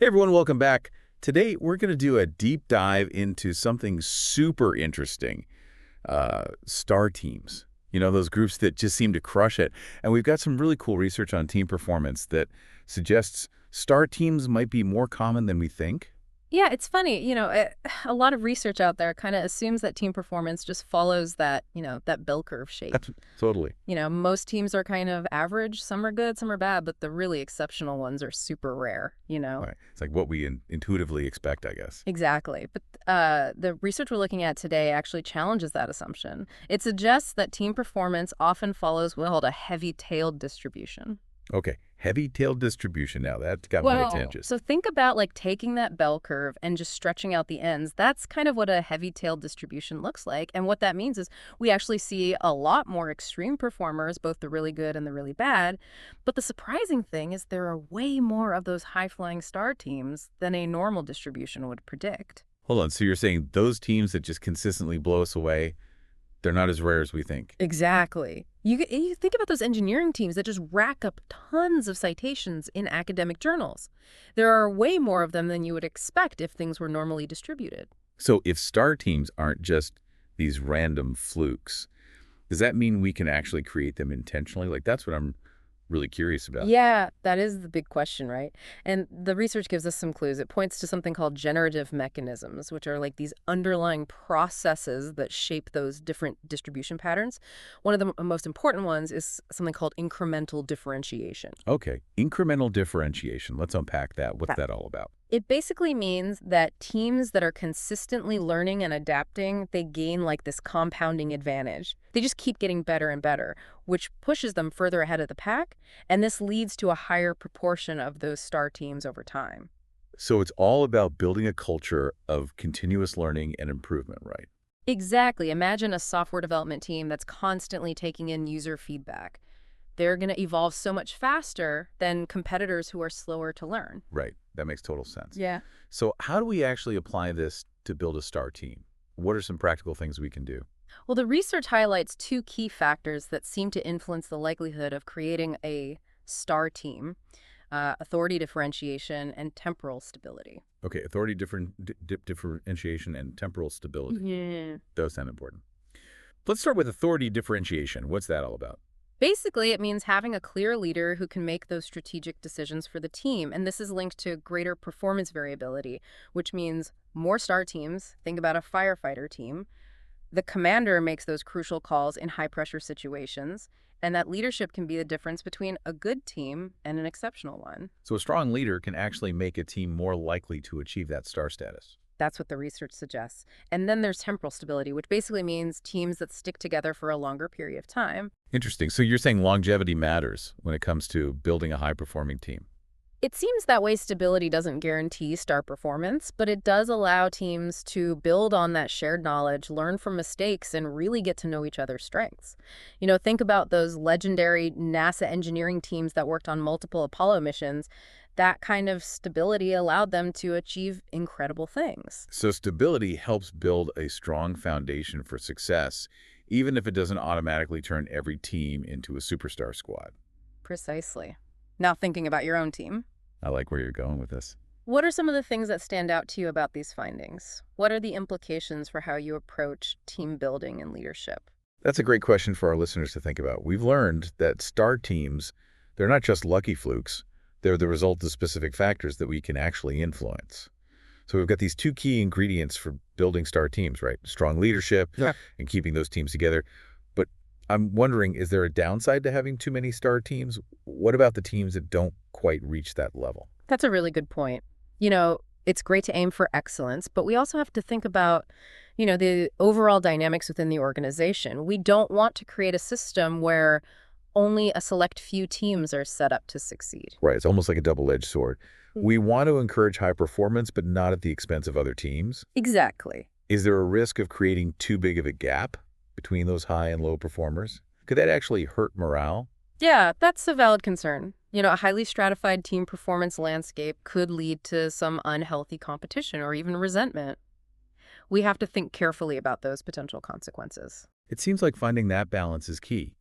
Hey everyone, welcome back. Today we're going to do a deep dive into something super interesting, star teams. You know, those groups that just seem to crush it. And we've got some really cool research on team performance that suggests star teams might be more common than we think. Yeah, it's funny. A lot of research out there kind of assumes that team performance just follows that bell curve shape. Totally. Most teams are kind of average. Some are good, some are bad, but the really exceptional ones are super rare. Right. It's like what we intuitively expect, I guess. Exactly. But the research we're looking at today actually challenges that assumption. It suggests that team performance often follows what's called a heavy-tailed distribution. Okay, heavy-tailed distribution now. That got my Well, attention. so think about like taking that bell curve and just stretching out the ends. That's kind of what a heavy-tailed distribution looks like. And what that means is we actually see a lot more extreme performers, both the really good and the really bad. But the surprising thing is there are way more of those high-flying star teams than a normal distribution would predict. Hold on, so you're saying those teams that just consistently blow us away, they're not as rare as we think? Exactly. You think about those engineering teams that just rack up tons of citations in academic journals. There are way more of them than you would expect if things were normally distributed. So if star teams aren't just these random flukes, does that mean we can actually create them intentionally? Like, that's what I'm really curious about. Yeah, that is the big question, right? And the research gives us some clues. It points to something called generative mechanisms, which are like these underlying processes that shape those different distribution patterns. One of the most important ones is something called incremental differentiation. Okay, incremental differentiation. Let's unpack that. What's that all about? It basically means that teams that are consistently learning and adapting, they gain like this compounding advantage. They just keep getting better and better, which pushes them further ahead of the pack, and this leads to a higher proportion of those star teams over time. So it's all about building a culture of continuous learning and improvement, right? Exactly. Imagine a software development team that's constantly taking in user feedback. They're going to evolve so much faster than competitors who are slower to learn. Right. That makes total sense. Yeah. So how do we actually apply this to build a star team? What are some practical things we can do? Well, the research highlights two key factors that seem to influence the likelihood of creating a star team: authority differentiation and temporal stability. Okay, authority differentiation and temporal stability. Yeah. Those sound important. Let's start with authority differentiation. What's that all about? Basically, it means having a clear leader who can make those strategic decisions for the team. And this is linked to greater performance variability, which means more star teams. Think about a firefighter team. The commander makes those crucial calls in high-pressure situations, and that leadership can be the difference between a good team and an exceptional one. So a strong leader can actually make a team more likely to achieve that star status. That's what the research suggests. And then there's temporal stability, which basically means teams that stick together for a longer period of time. Interesting. So you're saying longevity matters when it comes to building a high-performing team. It seems that way stability doesn't guarantee star performance, but it does allow teams to build on that shared knowledge, learn from mistakes, and really get to know each other's strengths. Think about those legendary NASA engineering teams that worked on multiple Apollo missions. That kind of stability allowed them to achieve incredible things. So stability helps build a strong foundation for success, even if it doesn't automatically turn every team into a superstar squad. Precisely. Now thinking about your own team. I like where you're going with this. What are some of the things that stand out to you about these findings? What are the implications for how you approach team building and leadership? That's a great question for our listeners to think about. We've learned that star teams, they're not just lucky flukes. They're the result of specific factors that we can actually influence. So we've got these two key ingredients for building star teams, right? Strong leadership and keeping those teams together. But I'm wondering, is there a downside to having too many star teams? What about the teams that don't quite reach that level? That's a really good point. It's great to aim for excellence, but we also have to think about, the overall dynamics within the organization. We don't want to create a system where only a select few teams are set up to succeed. Right. It's almost like a double-edged sword. We want to encourage high performance, but not at the expense of other teams. Exactly. Is there a risk of creating too big of a gap between those high and low performers? Could that actually hurt morale? Yeah, that's a valid concern. A highly stratified team performance landscape could lead to some unhealthy competition or even resentment. We have to think carefully about those potential consequences. It seems like finding that balance is key.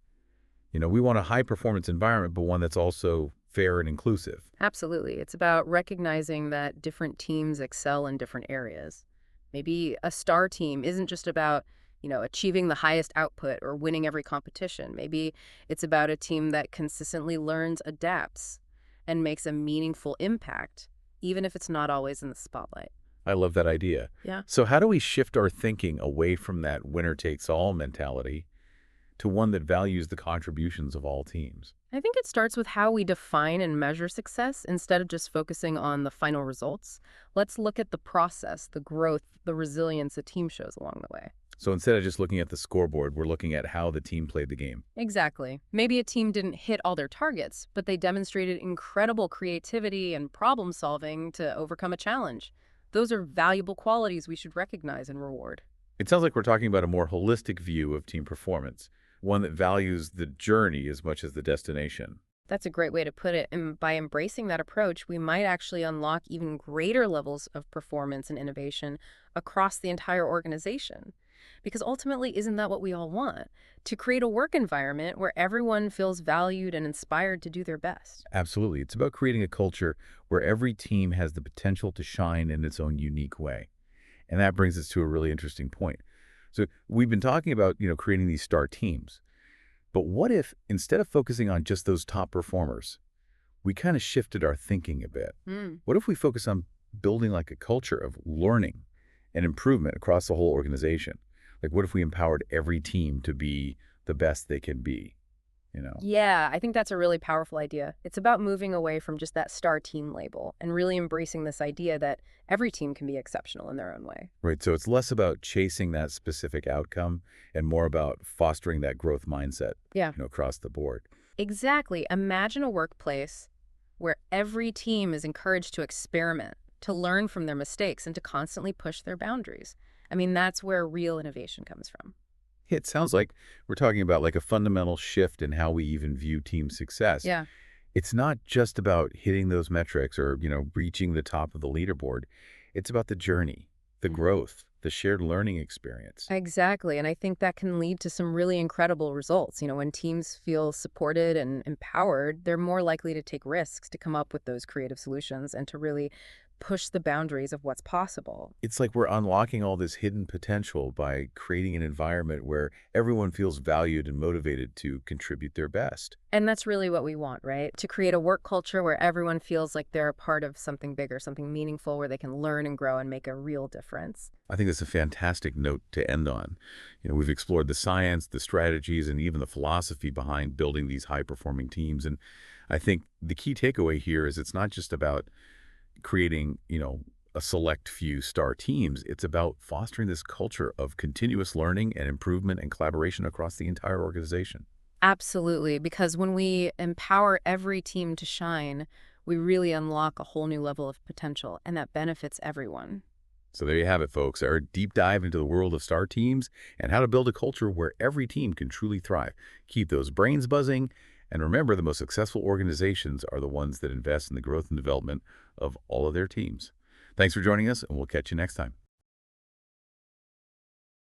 We want a high-performance environment, but one that's also fair and inclusive. Absolutely. It's about recognizing that different teams excel in different areas. Maybe a star team isn't just about, achieving the highest output or winning every competition. Maybe it's about a team that consistently learns, adapts, and makes a meaningful impact, even if it's not always in the spotlight. I love that idea. Yeah. So how do we shift our thinking away from that winner-takes-all mentality to one that values the contributions of all teams? I think it starts with how we define and measure success instead of just focusing on the final results. Let's look at the process, the growth, the resilience a team shows along the way. So instead of just looking at the scoreboard, we're looking at how the team played the game. Exactly. Maybe a team didn't hit all their targets, but they demonstrated incredible creativity and problem solving to overcome a challenge. Those are valuable qualities we should recognize and reward. It sounds like we're talking about a more holistic view of team performance, one that values the journey as much as the destination. That's a great way to put it. And by embracing that approach, we might actually unlock even greater levels of performance and innovation across the entire organization. Because ultimately, isn't that what we all want? To create a work environment where everyone feels valued and inspired to do their best. Absolutely. It's about creating a culture where every team has the potential to shine in its own unique way. And that brings us to a really interesting point. So we've been talking about, creating these star teams. But what if, instead of focusing on just those top performers, we kind of shifted our thinking a bit? Mm. What if we focus on building like a culture of learning and improvement across the whole organization? Like, what if we empowered every team to be the best they can be, Yeah, I think that's a really powerful idea. It's about moving away from just that star team label and really embracing this idea that every team can be exceptional in their own way. Right. So it's less about chasing that specific outcome and more about fostering that growth mindset, Yeah. across the board. Exactly. Imagine a workplace where every team is encouraged to experiment, to learn from their mistakes, and to constantly push their boundaries. I mean, that's where real innovation comes from. It sounds like we're talking about like a fundamental shift in how we even view team success. Yeah. It's not just about hitting those metrics or, reaching the top of the leaderboard. It's about the journey, the growth, the shared learning experience. Exactly. And I think that can lead to some really incredible results. When teams feel supported and empowered, they're more likely to take risks, to come up with those creative solutions, and to really push the boundaries of what's possible. It's like we're unlocking all this hidden potential by creating an environment where everyone feels valued and motivated to contribute their best. And that's really what we want, right? To create a work culture where everyone feels like they're a part of something bigger, something meaningful, where they can learn and grow and make a real difference. I think that's a fantastic note to end on. We've explored the science, the strategies, and even the philosophy behind building these high-performing teams. And I think the key takeaway here is it's not just about creating, a select few star teams. It's about fostering this culture of continuous learning and improvement and collaboration across the entire organization. Absolutely, because when we empower every team to shine, we really unlock a whole new level of potential, and that benefits everyone. So there you have it, folks, our deep dive into the world of star teams and how to build a culture where every team can truly thrive. Keep those brains buzzing, and remember, the most successful organizations are the ones that invest in the growth and development of all of their teams. Thanks for joining us, and we'll catch you next time.